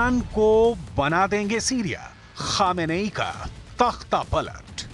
Iran को बना देंगे सीरिया, खामेनेई का तख्ता पलट।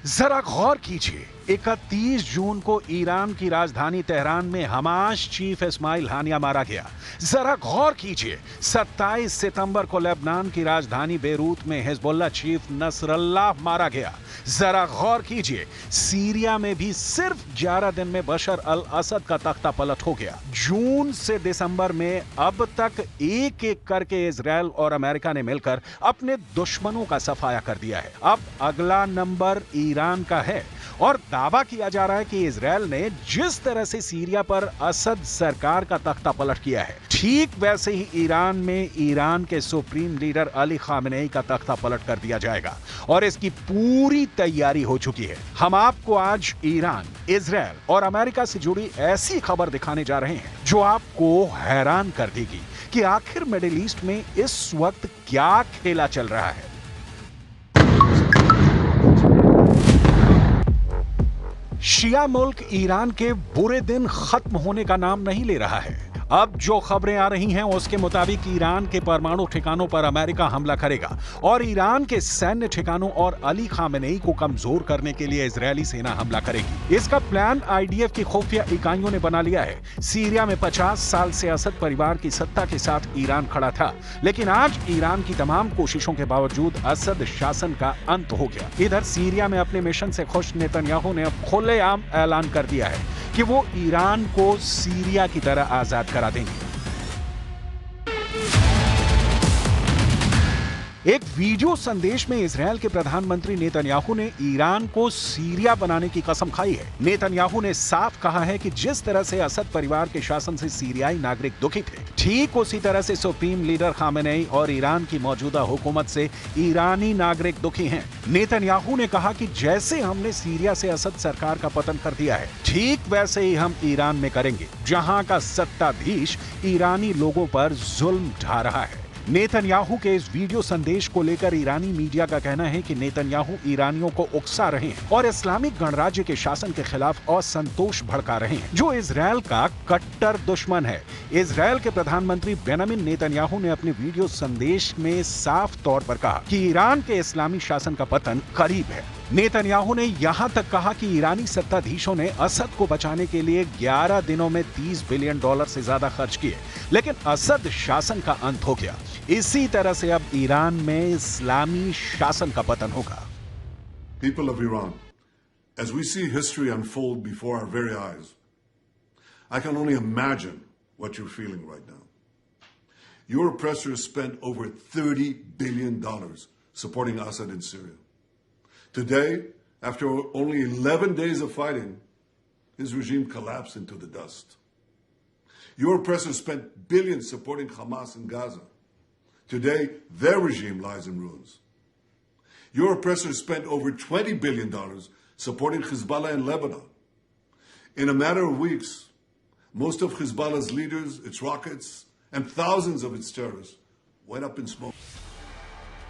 जरा गौर कीजिए, 31 जून को ईरान की राजधानी तेहरान में हमास चीफ इस्माइल हानिया मारा गया। जरा गौर कीजिए, 27 सितंबर को लेबनान की राजधानी बेरूत में हिजबुल्लाह चीफ नसरल्लाह मारा गया। जरा गौर कीजिए, सीरिया में भी सिर्फ 11 दिन में बशर अल असद का तख्ता पलट हो गया। जून से दिसंबर में अब तक एक एक करके इजराइल और अमेरिका ने मिलकर अपने दुश्मनों का सफाया कर दिया है। अब अगला नंबर ईरान का है और दावा किया जा रहा है कि इजराइल ने जिस तरह से सीरिया पर असद सरकार का तख्ता पलट किया है, ठीक वैसे ही ईरान में ईरान के सुप्रीम लीडर अली खामेनेई का तख्ता पलट कर दिया जाएगा और इसकी पूरी तैयारी हो चुकी है। हम आपको आज ईरान, इजराइल और अमेरिका से जुड़ी ऐसी खबर दिखाने जा रहे हैं जो आपको हैरान कर देगी कि आखिर मिडिल ईस्ट में इस वक्त क्या खेला चल रहा है। शिया मुल्क ईरान के बुरे दिन खत्म होने का नाम नहीं ले रहा है। अब जो खबरें आ रही हैं उसके मुताबिक ईरान के परमाणु ठिकानों पर अमेरिका हमला करेगा और ईरान के सैन्य ठिकानों और अली खामेनेई को कमजोर करने के लिए इजरायली सेना हमला करेगी। इसका प्लान आईडीएफ की खुफिया इकाइयों ने बना लिया है। सीरिया में 50 साल से असद परिवार की सत्ता के साथ ईरान खड़ा था, लेकिन आज ईरान की तमाम कोशिशों के बावजूद असद शासन का अंत हो गया। इधर सीरिया में अपने मिशन से खुश नेतन्याहू ने अब खुलेआम ऐलान कर दिया है कि वो ईरान को सीरिया की तरह आजाद करा देंगे। एक वीडियो संदेश में इजरायल के प्रधानमंत्री नेतन्याहू ने ईरान को सीरिया बनाने की कसम खाई है। नेतन्याहू ने साफ कहा है कि जिस तरह से असद परिवार के शासन से सीरियाई नागरिक दुखी थे, ठीक उसी तरह से सुप्रीम लीडर खामेनेई और ईरान की मौजूदा हुकूमत से ईरानी नागरिक दुखी हैं। नेतन्याहू ने कहा कि जैसे हमने सीरिया से असद सरकार का पतन कर दिया है, ठीक वैसे ही हम ईरान में करेंगे, जहां का सत्ताधीश ईरानी लोगों पर जुल्म ढा रहा है। नेतन्याहू के इस वीडियो संदेश को लेकर ईरानी मीडिया का कहना है कि नेतन्याहू ईरानियों को उकसा रहे हैं और इस्लामिक गणराज्य के शासन के खिलाफ असंतोष भड़का रहे हैं, जो इजरायल का कट्टर दुश्मन है। इजरायल के प्रधानमंत्री बेंजामिन नेतन्याहू ने अपने वीडियो संदेश में साफ तौर पर कहा कि ईरान के इस्लामी शासन का पतन करीब है। नेतन्याहू ने यहां तक कहा कि ईरानी सत्ताधीशों ने असद को बचाने के लिए 11 दिनों में $30 बिलियन से ज्यादा खर्च किए, लेकिन असद शासन का अंत हो गया। इसी तरह से अब ईरान में इस्लामी शासन का पतन होगा। People of Iran, as we see history unfold before our very eyes, I can only imagine what you're feeling right now. Your oppressors spent over $30 billion supporting Assad in Syria. Today, after only 11 days of fighting, his regime collapsed into the dust. Your oppressors spent billions supporting Hamas in Gaza. Today, their regime lies in ruins. Your oppressors spent over $20 billion supporting Hezbollah in Lebanon. In a matter of weeks, most of Hezbollah's leaders, its rockets, and thousands of its terrorists went up in smoke.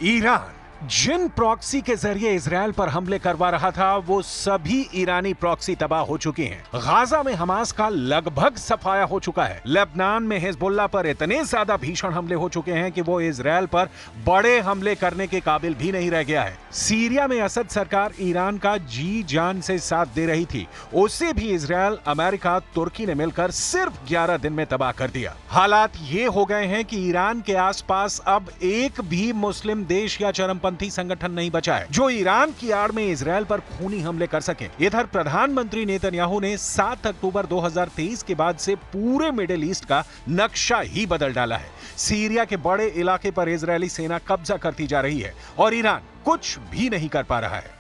Iran जिन proxy के जरिए Israel पर हमले करवा रहा था, वो सभी ईरानी प्रॉक्सी तबाह हो चुके हैं। गाजा में हमास का लगभग सफाया हो चुका है। लेबनान में हिजबुल्लाह पर इतने ज्यादा भीषण हमले हो चुके हैं कि वो इजरायल पर बड़े हमले करने के काबिल भी नहीं रह गया है। सीरिया में असद सरकार ईरान का जी जान से साथ दे रही थी, उसे भी इजरायल, अमेरिका, तुर्की ने मिलकर सिर्फ 11 दिन में तबाह कर दिया। हालात ये हो गए हैं कि ईरान के आसपास अब एक भी मुस्लिम देश या चरमपंथी संगठन नहीं बचा है जो ईरान की आड़ में इजरायल पर खूनी हमले कर सके। इधर प्रधानमंत्री नेतन्याहू ने 7 अक्टूबर 2023 के बाद से पूरे मिडिल ईस्ट का नक्शा ही बदल डाला है। सीरिया के बड़े इलाके पर इजरायली सेना कब्जा करती जा रही है और ईरान कुछ भी नहीं कर पा रहा है।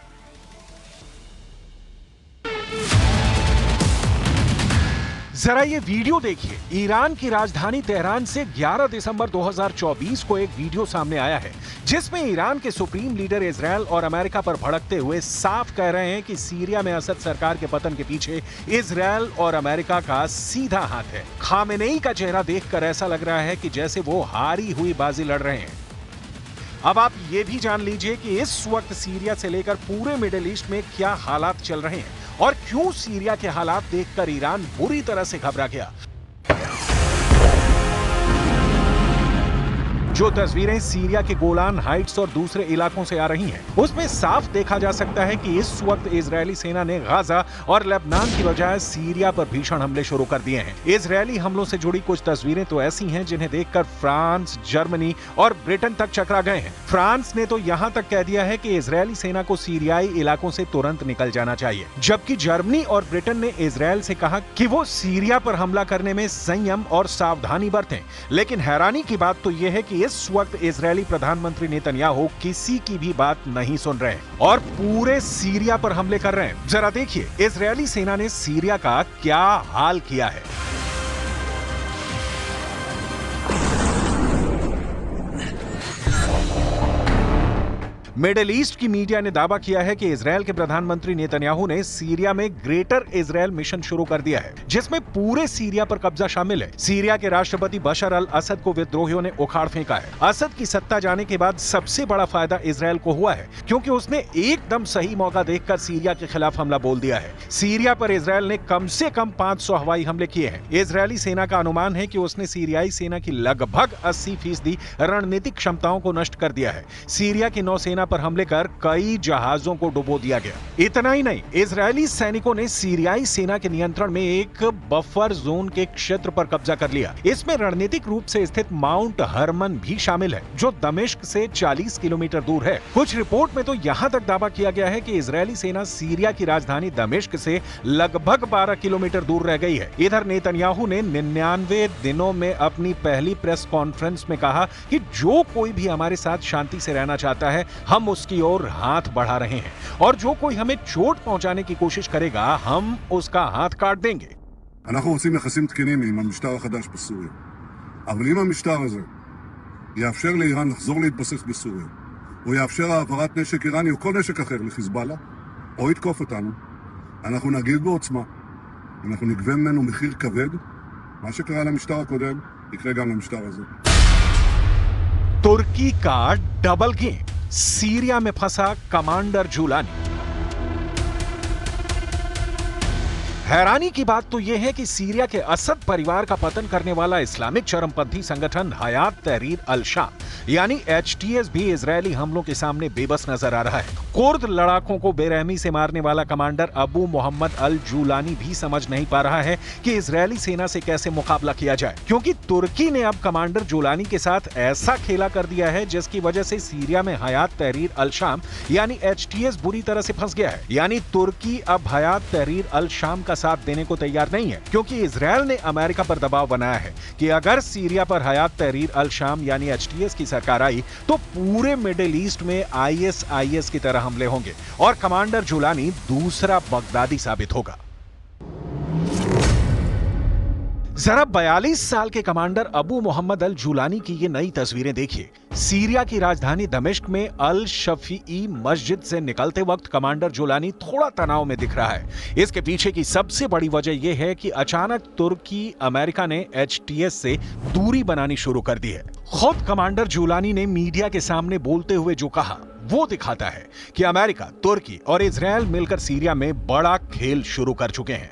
जरा ये वीडियो देखिए। ईरान की राजधानी तेहरान से 11 दिसंबर 2024 को एक वीडियो सामने आया है जिसमें ईरान के सुप्रीम लीडर इजरायल और अमेरिका पर भड़कते हुए साफ कह रहे हैं कि सीरिया में असद सरकार के पतन के पीछे इजरायल और अमेरिका का सीधा हाथ है। खामेनेई का चेहरा देखकर ऐसा लग रहा है कि जैसे वो हारी हुई बाजी लड़ रहे हैं। अब आप ये भी जान लीजिए कि इस वक्त सीरिया से लेकर पूरे मिडिल ईस्ट में क्या हालात चल रहे हैं और क्यों सीरिया के हालात देखकर ईरान बुरी तरह से घबरा गया। जो तस्वीरें सीरिया के गोलान हाइट्स और दूसरे इलाकों से आ रही हैं, उसमें साफ देखा जा सकता है कि इस वक्त इजरायली सेना ने गाजा और लेबनान की बजाय सीरिया पर भीषण हमले शुरू कर दिए हैं। इजरायली हमलों से जुड़ी कुछ तस्वीरें तो ऐसी हैं जिन्हें देखकर फ्रांस, जर्मनी और ब्रिटेन तक चकरा गए हैं। फ्रांस ने तो यहां तक कह दिया है कि इजरायली सेना को सीरियाई इलाकों से तुरंत निकल जाना चाहिए, जबकि जर्मनी और ब्रिटेन ने इजरायल से कहा कि वो सीरिया पर हमला करने में संयम और सावधानी बरतें। लेकिन हैरानी की बात तो यह है कि इस वक्त इजरायली प्रधानमंत्री नेतन्याहू किसी की भी बात नहीं सुन रहे हैं और पूरे सीरिया पर हमले कर रहे हैं। जरा देखिए इजरायली सेना ने सीरिया का क्या हाल किया है। मिडिल ईस्ट की मीडिया ने दावा किया है कि इजरायल के प्रधानमंत्री नेतन्याहू ने सीरिया में ग्रेटर इजरायल मिशन शुरू कर दिया है, जिसमें पूरे सीरिया पर कब्जा शामिल है। सीरिया के राष्ट्रपति बशर अल असद को विद्रोहियों ने उखाड़ फेंका है। असद की सत्ता जाने के बाद सबसे बड़ा फायदा इजरायल को हुआ है, क्योंकि उसने एकदम सही मौका देखकर सीरिया के खिलाफ हमला बोल दिया है। सीरिया पर इजरायल ने कम से कम 500 हवाई हमले किए हैं। इजरायली सेना का अनुमान है कि उसने सीरियाई सेना की लगभग 80% रणनीतिक क्षमताओं को नष्ट कर दिया है। सीरिया की नौसेना पर हमले कर कई जहाजों को डुबो दिया गया। इतना ही नहीं, इजरायली सैनिकों ने सीरियाई सेना के नियंत्रण में एक बफर जोन के क्षेत्र पर कब्जा कर लिया। इसमें रणनीतिक रूप से स्थित माउंट हरमन भी शामिल है, जो दमिश्क से 40 किलोमीटर दूर है। कुछ रिपोर्ट में तो यहां तक दावा किया गया है कि इजरायली सेना सीरिया की राजधानी दमिश्क से लगभग 12 किलोमीटर दूर रह गई है। इधर नेतन्याहू ने 99 दिनों में अपनी पहली प्रेस कॉन्फ्रेंस में कहा कि जो कोई भी हमारे साथ शांति से रहना चाहता है, हम उसकी ओर हाथ बढ़ा रहे हैं, और जो कोई हमें चोट पहुंचाने की कोशिश करेगा, हम उसका हाथ काट देंगे। אנחנו רוצים יחסים תקינים עם המשטר החדש בסוריה. אבל אם המשטר הזה יאפשר לאיראן לחזור להתבסס בסוריה, או יאפשר העברת נשק איראני או כל נשק אחר לחיזבאללה, או יתקוף אותנו, אנחנו נגיב בעוצמה. אנחנו נגבה ממנו מחיר כבד. מה שקרה למשטר הקודם, יקרה גם למשטר הזה. तुर्की का डबल गेम, सीरिया में फंसा कमांडर जुलानी। हैरानी की बात तो यह है कि सीरिया के असद परिवार का पतन करने वाला इस्लामिक चरमपंथी संगठन हयात तहरीर अल शाम यानी एचटीएस भी इजरायली हमलों के सामने बेबस नजर आ रहा है। कुर्द लड़ाकों को बेरहमी से मारने वाला कमांडर अबू मोहम्मद अल जूलानी भी समझ नहीं पा रहा है कि इजरायली सेना से कैसे मुकाबला किया जाए, क्योंकि तुर्की ने अब कमांडर जूलानी के साथ ऐसा खेला कर दिया है जिसकी वजह से सीरिया में हयात तहरीर अल शाम यानी एचटीएस बुरी तरह से फंस गया है। यानी तुर्की अब हयात तहरीर अल शाम का साथ देने को तैयार नहीं है, क्योंकि इजरायल ने अमेरिका पर दबाव बनाया है कि अगर सीरिया पर हयात तहरीर अल शाम यानी एचटीएस की सरकार आई तो पूरे मिडिल ईस्ट में आईएसआईएस की तरह हमले होंगे और कमांडर जुलानी दूसरा बगदादी साबित होगा। जरा 42 साल के कमांडर अबू मोहम्मद अल जूलानी की ये नई तस्वीरें देखिए। सीरिया की राजधानी दमिश्क में अल शफीई मस्जिद से निकलते वक्त कमांडर जुलानी थोड़ा तनाव में दिख रहा है। इसके पीछे की सबसे बड़ी वजह यह है कि अचानक तुर्की अमेरिका ने एचटीएस से दूरी बनानी शुरू कर दी है। खुद कमांडर जुलानी ने मीडिया के सामने बोलते हुए जो कहा वो दिखाता है कि अमेरिका, तुर्की और इजरायल मिलकर सीरिया में बड़ा खेल शुरू कर चुके हैं।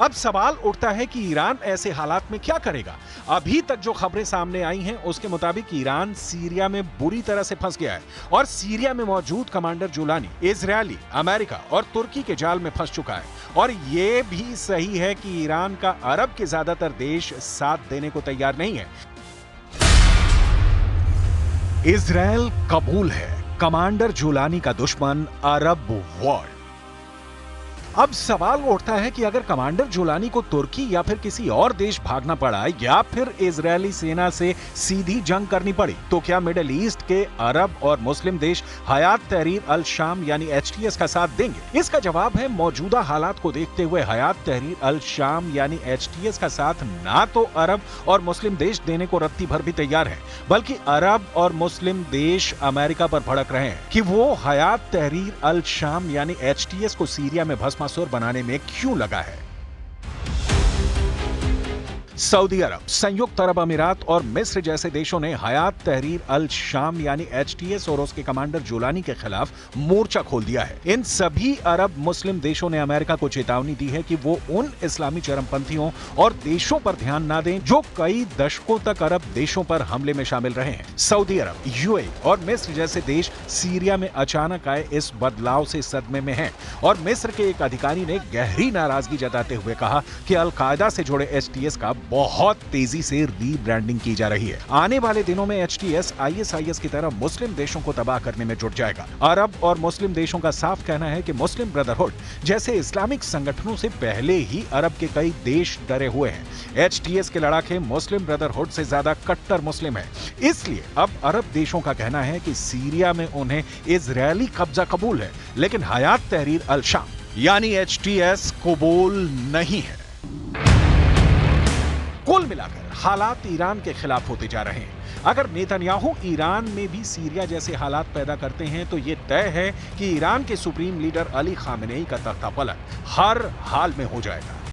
अब सवाल उठता है कि ईरान ऐसे हालात में क्या करेगा। अभी तक जो खबरें सामने आई हैं उसके मुताबिक ईरान सीरिया में बुरी तरह से फंस गया है और सीरिया में मौजूद कमांडर जुलानी इजरायली, अमेरिका और तुर्की के जाल में फंस चुका है। और यह भी सही है कि ईरान का अरब के ज्यादातर देश साथ देने को तैयार नहीं है। इजरायल कबूल है कमांडर जुलानी का दुश्मन अरब वर्ल्ड। अब सवाल उठता है कि अगर कमांडर जुलानी को तुर्की या फिर किसी और देश भागना पड़ा या फिर इजरायली सेना से सीधी जंग करनी पड़ी, तो क्या मिडिल ईस्ट के अरब और मुस्लिम देश हयात तहरीर अल शाम यानी HTS का साथ देंगे? इसका जवाब है मौजूदा हालात को देखते हुए हयात तहरीर अल शाम यानी HTS का साथ ना तो अरब और मुस्लिम देश देने को रत्ती भर भी तैयार है, बल्कि अरब और मुस्लिम देश अमेरिका पर भड़क रहे हैं कि वो हयात तहरीर अल शाम यानी HTS को सीरिया में भस्मासुर बनाने में क्यों लगा है। सऊदी अरब, संयुक्त अरब अमीरात और मिस्र जैसे देशों ने हयात तहरीर अल शाम यानी HTS और उसके कमांडर जुलानी के खिलाफ मोर्चा खोल दिया है। इन सभी अरब मुस्लिम देशों ने अमेरिका को चेतावनी दी है कि वो उन इस्लामी चरमपंथियों और देशों पर ध्यान ना दें जो कई दशकों तक अरब देशों पर हमले में शामिल रहे हैं। सऊदी अरब, UAE और मिस्र जैसे देश सीरिया में अचानक आए इस बदलाव से सदमे में हैं और मिस्र के एक अधिकारी ने गहरी नाराजगी जताते हुए कहा कि अल-कायदा से जुड़े HTS का बहुत तेजी से रीब्रांडिंग की जा रही है। आने वाले दिनों में HTS ISIS की तरह मुस्लिम देशों को तबाह करने में जुट जाएगा। अरब और मुस्लिम देशों का साफ कहना है कि मुस्लिम ब्रदरहुड जैसे इस्लामिक संगठनों से पहले ही अरब के कई देश डरे हुए हैं। HTS के लड़ाके मुस्लिम ब्रदरहुड से ज्यादा कट्टर मुस्लिम है, इसलिए अब अरब देशों का कहना है कि सीरिया में उन्हें इजरायली कब्जा कबूल है, लेकिन हयात तहरीर अल शाम यानी HTS कबूल नहीं है। कुल मिलाकर हालात ईरान के खिलाफ होते जा रहे हैं। अगर नेतन्याहू ईरान में भी सीरिया जैसे हालात पैदा करते हैं तो यह तय है कि ईरान के सुप्रीम लीडर अली खामेनेई का तख्ता पलट हर हाल में हो जाएगा।